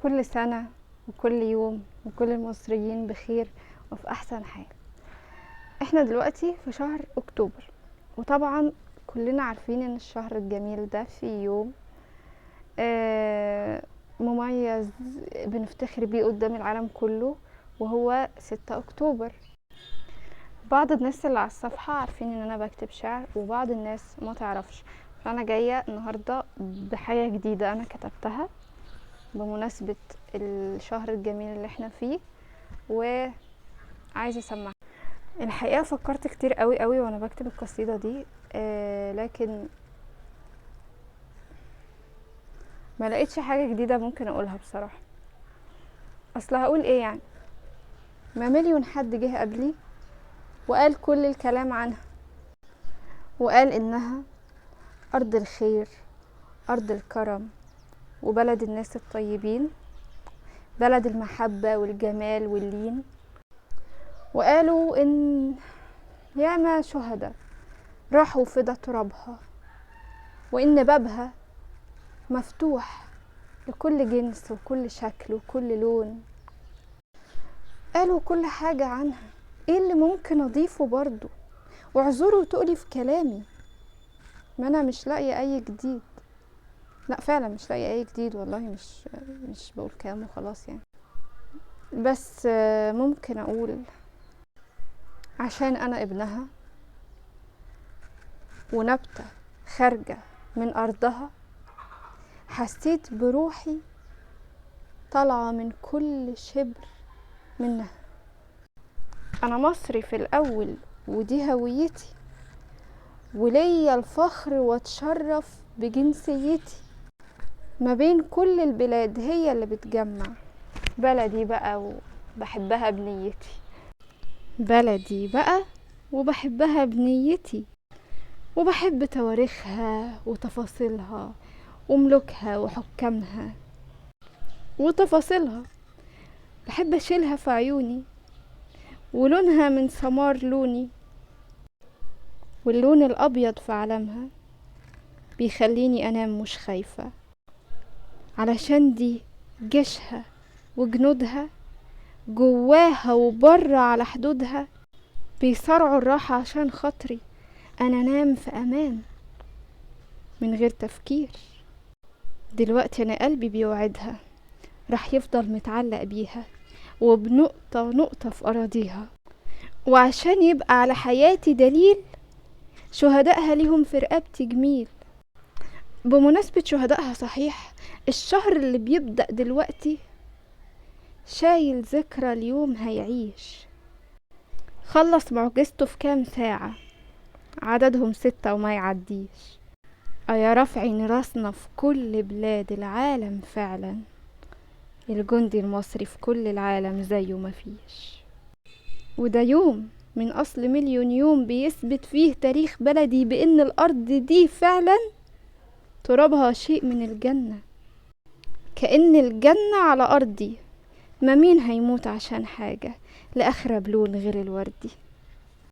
كل سنة وكل يوم وكل المصريين بخير وفي أحسن حال. احنا دلوقتي في شهر أكتوبر، وطبعا كلنا عارفين ان الشهر الجميل ده فيه يوم مميز بنفتخر بيه قدام العالم كله، وهو 6 أكتوبر. بعض الناس اللي على الصفحة عارفين ان انا بكتب شعر، وبعض الناس ما تعرفش. فانا جاية النهاردة بحاجة جديدة انا كتبتها بمناسبة الشهر الجميل اللي احنا فيه، وعايزة اسمعها. الحقيقة فكرت كتير قوي وانا بكتب القصيدة دي، لكن ما لقيتش حاجة جديدة ممكن اقولها بصراحة. اصل هقول ايه يعني؟ ما مليون حد جه قبلي وقال كل الكلام عنها، وقال انها ارض الخير، ارض الكرم، وبلد الناس الطيبين، بلد المحبة والجمال واللين. وقالوا ان ياما شهداء راحوا فدا ترابها، وان بابها مفتوح لكل جنس وكل شكل وكل لون. قالوا كل حاجة عنها، ايه اللي ممكن اضيفه برضو؟ واعذروا تقولي في كلامي، ما انا مش لاقية اي جديد. لا فعلا مش لاقية اي جديد والله، مش بقول كلام وخلاص يعني. بس ممكن اقول عشان انا ابنها ونبتة خارجة من ارضها، حسيت بروحي طالعة من كل شبر منها. انا مصري في الاول ودي هويتي، وليا الفخر واتشرف بجنسيتي. ما بين كل البلاد هي اللي بتجمع بلدي بقى وبحبها بنيتي. بلدي بقى وبحبها بنيتي، وبحب تواريخها وتفاصيلها وملوكها وحكامها وتفاصيلها. بحب اشيلها في عيوني، ولونها من سمار لوني، واللون الابيض في علمها بيخليني انام مش خايفة، علشان دي جيشها وجنودها جواها وبره على حدودها بيصارعوا الراحة عشان خاطري انا انام في امان من غير تفكير. دلوقتي انا قلبي بيوعدها رح يفضل متعلق بيها، وبنقطة نقطة في اراضيها، وعشان يبقى على حياتي دليل شهدائها ليهم في رقبتي جميل. بمناسبة شهدائها صحيح، الشهر اللي بيبدأ دلوقتي شايل ذكرى اليوم هيعيش. خلص معجزته في كام ساعة، عددهم 6 وما يعديش. يا رافعين راسنا في كل بلاد العالم فعلا، الجندي المصري في كل العالم زيه مفيش. وده يوم من أصل مليون يوم بيثبت فيه تاريخ بلدي بأن الأرض دي فعلا ترابها شيء من الجنة، كأن الجنة على أرضي. ما مين هيموت عشان حاجة لآخرة بلون غير الوردي.